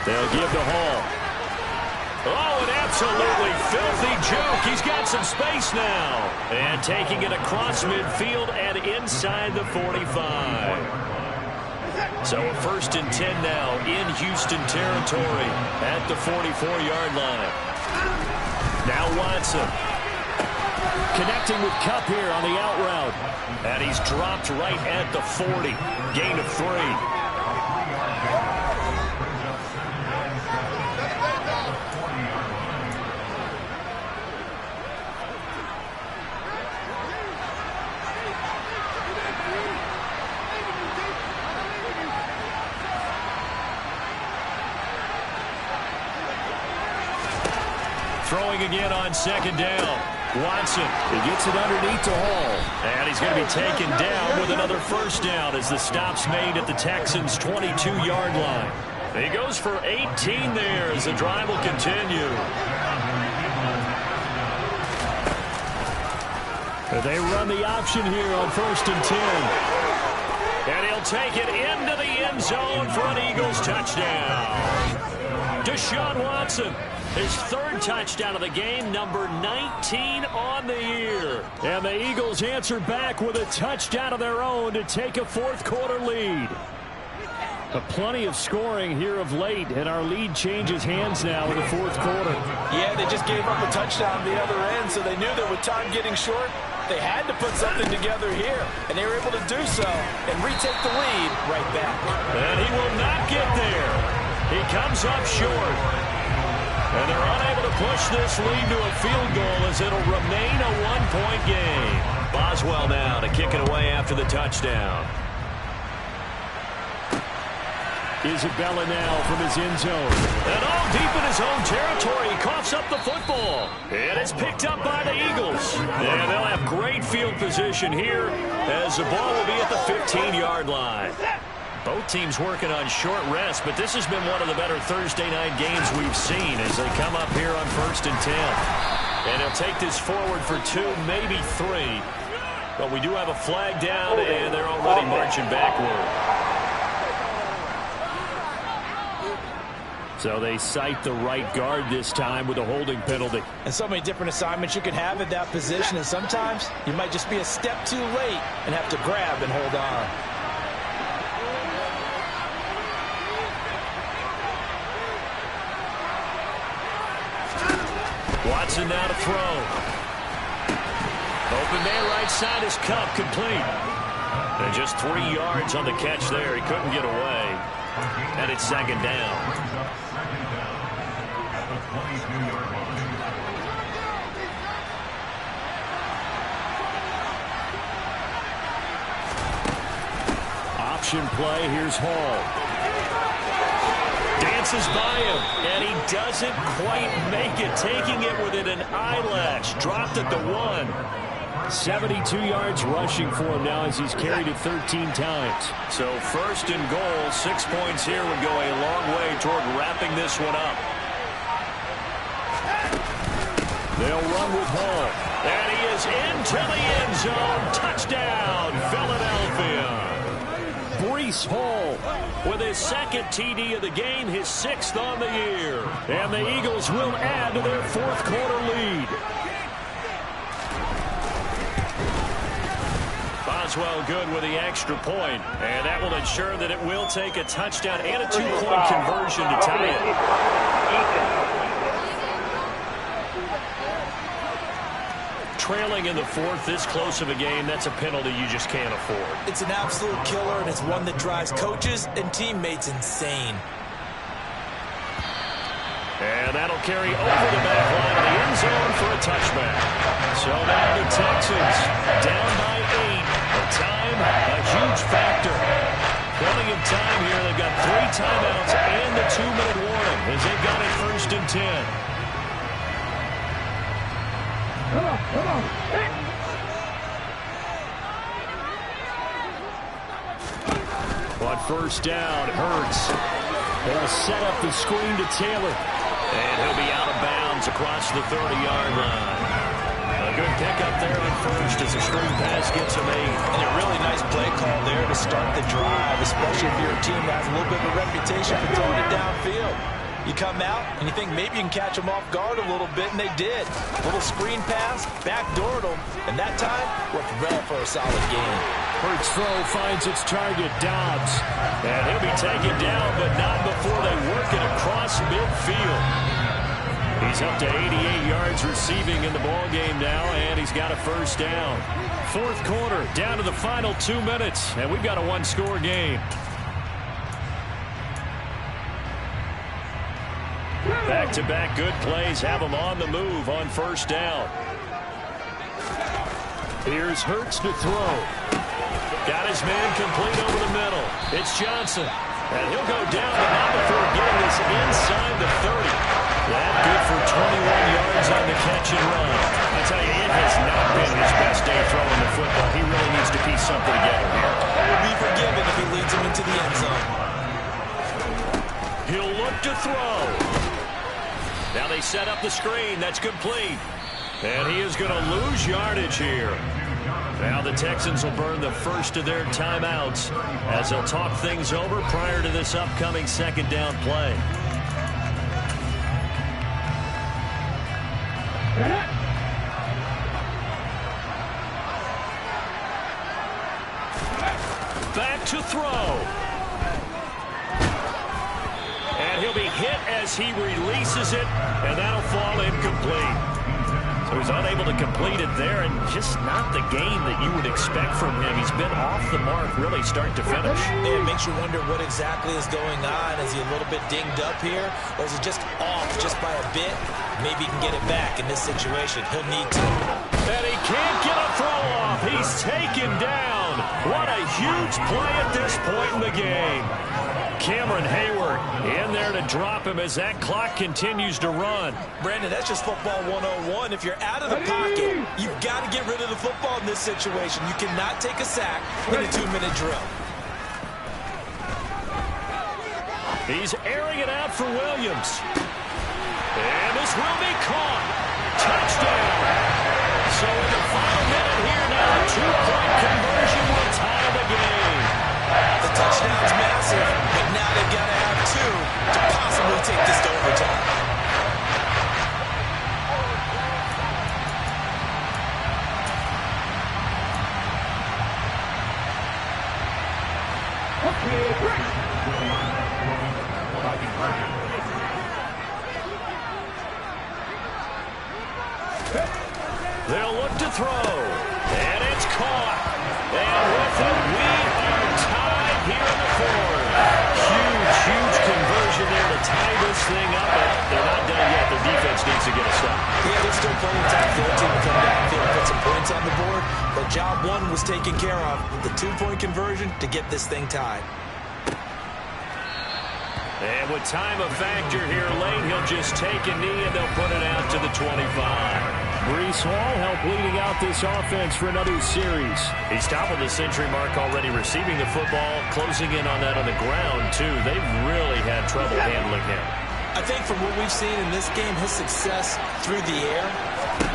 Speaker 4: They'll give to Hall. Oh, an absolutely filthy juke. He's got some space now. And taking it across midfield and inside the 45. So a 1st and 10 now in Houston territory at the 44-yard line. Now Watson. Connecting with Kupp here on the out route. And he's dropped right at the 40. Gain of 3. Throwing again on 2nd down. Watson, he gets it underneath to Hall. And he's going to be taken down with another first down as the stop's made at the Texans' 22-yard line. He goes for 18 there as the drive will continue. They run the option here on 1st and 10. And he'll take it into the end zone for an Eagles touchdown. Deshaun Watson, his 3rd touchdown of the game, number 19 on the year. And the Eagles answer back with a touchdown of their own to take a 4th-quarter lead. Plenty of scoring here of late, and our lead changes hands now in the 4th quarter.
Speaker 6: Yeah, they just gave up a touchdown on the other end, so they knew that with time getting short, they had to put something together here, and they were able to do so and retake the lead right back.
Speaker 4: And he will not get there. He comes up short. And they're unable to push this lead to a field goal as it'll remain a 1-point game. Boswell now to kick it away after the touchdown. Isabella now from his end zone. And all deep in his own territory, he coughs up the football. And it's picked up by the Eagles. And they'll have great field position here as the ball will be at the 15-yard line. Both teams working on short rest, but this has been one of the better Thursday night games we've seen as they come up here on 1st and 10. And he'll take this forward for 2, maybe 3. But we do have a flag down, and they're already marching backward. So they cite the right guard this time with a holding penalty.
Speaker 6: And so many different assignments you can have at that position, and sometimes you might just be a step too late and have to grab and hold on.
Speaker 4: Watson now to throw. Open man right side is Kupp, complete. And just 3 yards on the catch there. He couldn't get away. And it's 2nd down. Option play. Here's Hall. Dances by him, and he doesn't quite make it, taking it within an eyelash. Dropped at the 1. 72 yards rushing for him now as he's carried it 13 times. So 1st and goal, 6 points here would go a long way toward wrapping this one up. They'll run with Hall, and he is into the end zone. Touchdown, Philadelphia. Breece Hall with his second TD of the game, his 6th on the year. And the Eagles will add to their 4th quarter lead. Boswell good with the extra point, and that will ensure that it will take a touchdown and a 2-point conversion to tie it. Trailing in the 4th, this close of a game, that's a penalty you just can't afford.
Speaker 3: It's an absolute killer, and it's one that drives coaches and teammates insane.
Speaker 4: And that'll carry over the back line of the end zone for a touchback. So now the Texans down by 8. The time, a huge factor. Plenty of time here. They've got 3 timeouts and the 2-minute warning as they've got it 1st and 10. On 1st down, Hurts. They'll set up the screen to Taylor. And he'll be out of bounds across the 30-yard line. A good pickup there on 1st as a screen pass gets him 8.
Speaker 3: And a really nice play call there to start the drive, especially if you're a team that has a little bit of a reputation for throwing it downfield. You come out and you think maybe you can catch them off guard a little bit, and they did. Little screen pass, backdoored them, and that time worked well for a solid gain.
Speaker 4: Hurts throw finds its target, Dobbs. And he'll be taken down, but not before they work it across midfield. He's up to 88 yards receiving in the ball game now, and he's got a 1st down. 4th quarter, down to the final 2 minutes, and we've got a 1-score game. Back-to-back good plays have them on the move on 1st down. Here's Hurts to throw. Got his man complete over the middle. It's Johnson. And he'll go down, but not before getting this inside the 30. That good for 21 yards on the catch and run. I tell you, it has not been his best day throwing the football. He really needs to piece something together here.
Speaker 3: Will be forgiven if he leads him into the end zone.
Speaker 4: He'll look to throw. Now they set up the screen. That's complete. And he is going to lose yardage here. Now the Texans will burn the first of their timeouts as they'll talk things over prior to this upcoming 2nd down play. Back to throw. And he'll be hit as he releases it, and that'll fall incomplete. So he's unable to complete it there, and just not the game that you would expect from him. He's been off the mark really start to finish.
Speaker 3: It makes you wonder what exactly is going on. Is he a little bit dinged up here, or is he just off just by a bit? Maybe he can get it back in this situation. He'll need to.
Speaker 4: And he can't get a throw off. He's taken down. What a huge play at this point in the game. Cameron Hayward in there to drop him as that clock continues to run.
Speaker 3: Brandon, that's just football 101. If you're out of the pocket, you've got to get rid of the football in this situation. You cannot take a sack in a 2-minute drill.
Speaker 4: He's airing it out for Williams. And this will be caught. Touchdown. So in the final minute here now, a 2-point conversion will tie the game.
Speaker 3: The touchdown's massive, but now they've got to have 2 to possibly take this to overtime.
Speaker 4: They'll look to throw, and it's caught. And with it, we are tied here in the 4th. Huge conversion there to tie this thing up, but they're not done yet. The defense needs to get a stop.
Speaker 3: Yeah, there's still plenty of time for their team to come downfield and put some points on the board, but job 1 was taken care of. The 2-point conversion to get this thing tied.
Speaker 4: And with time a factor here late, he'll just take a knee and they'll put it out to the 25. Breece Hall helped leading out this offense for another series. He's topping the century mark already receiving the football, closing in on that on the ground too. They've really had trouble handling him.
Speaker 3: I think from what we've seen in this game, his success through the air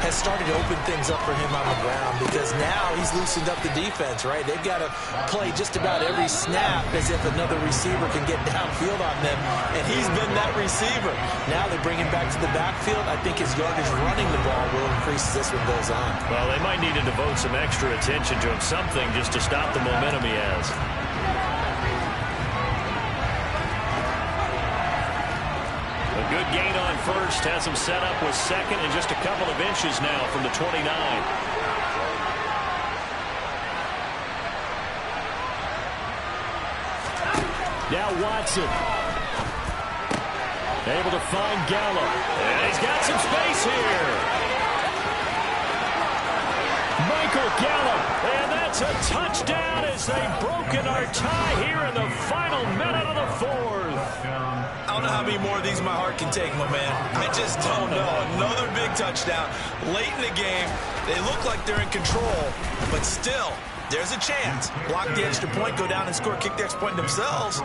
Speaker 3: has started to open things up for him on the ground, because now he's loosened up the defense, right? They've got to play just about every snap as if another receiver can get downfield on them, and he's been that receiver. Now they bring him back to the backfield. I think his yardage running the ball will increase as this one goes on.
Speaker 4: Well, they might need to devote some extra attention to him, something just to stop the momentum he has. A good gain on first has him set up with second and just a couple of inches now from the 29. Now Watson. Able to find Gallup. And he's got some space here. Michael Gallup. And that's a touchdown as they've broken our tie here in the final minute of the fourth.
Speaker 3: I don't know how many more of these my heart can take, my man. I just don't know. Another big touchdown late in the game. They look like they're in control, but still, there's a chance. Block the extra point, go down and score, kick the extra point themselves.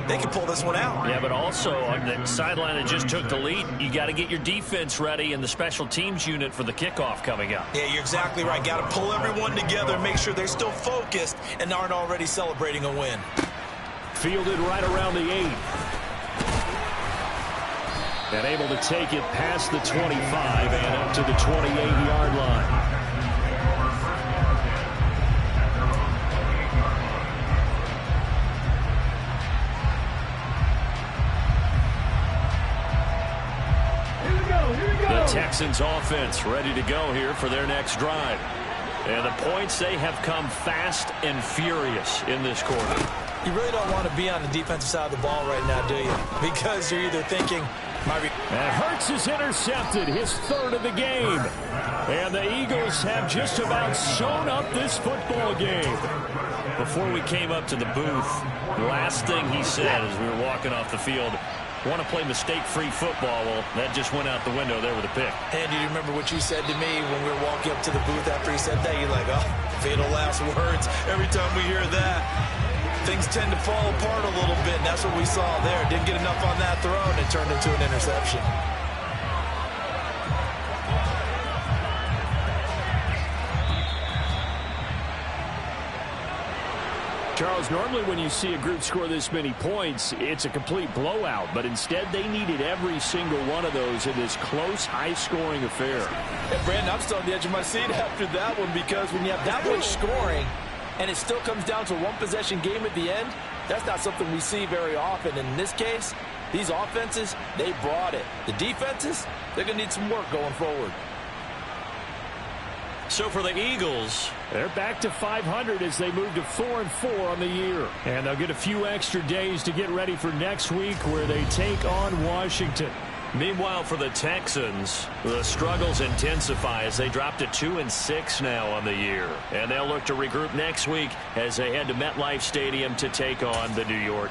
Speaker 3: They can pull this one out.
Speaker 4: Yeah, but also on the sideline that just took the lead, you got to get your defense ready and the special teams unit for the kickoff coming up.
Speaker 3: Yeah, you're exactly right. Got to pull everyone together and make sure they're still focused and aren't already celebrating a win.
Speaker 4: Fielded right around the 8. And able to take it past the 25 and up to the 28-yard line. The Texans offense ready to go here for their next drive. And the points, they have come fast and furious in this quarter.
Speaker 3: You really don't want to be on the defensive side of the ball right now, do you? Because you're either thinking,
Speaker 4: and Hurts is intercepted, his third of the game. And the Eagles have just about sewn up this football game. Before we came up to the booth, the last thing he said as we were walking off the field, want to play mistake-free football. Well, that just went out the window there with a pick.
Speaker 3: And do you remember what you said to me when we were walking up to the booth after he said that? You're like, oh, fatal last words. Every time we hear that, things tend to fall apart a little bit, and that's what we saw there. Didn't get enough on that throw, and it turned into an interception.
Speaker 4: Charles, normally when you see a group score this many points, it's a complete blowout, but instead they needed every single one of those in this close, high-scoring affair.
Speaker 6: And Brandon, I'm still on the edge of my seat after that one, because when you have that much scoring and it still comes down to a one-possession game at the end, that's not something we see very often. In this case, these offenses, they brought it. The defenses, they're going to need some work going forward.
Speaker 4: So for the Eagles, they're back to 500 as they move to 4-4 on the year. And they'll get a few extra days to get ready for next week where they take on Washington. Meanwhile, for the Texans, the struggles intensify as they drop to 2-6 now on the year. And they'll look to regroup next week as they head to MetLife Stadium to take on the New York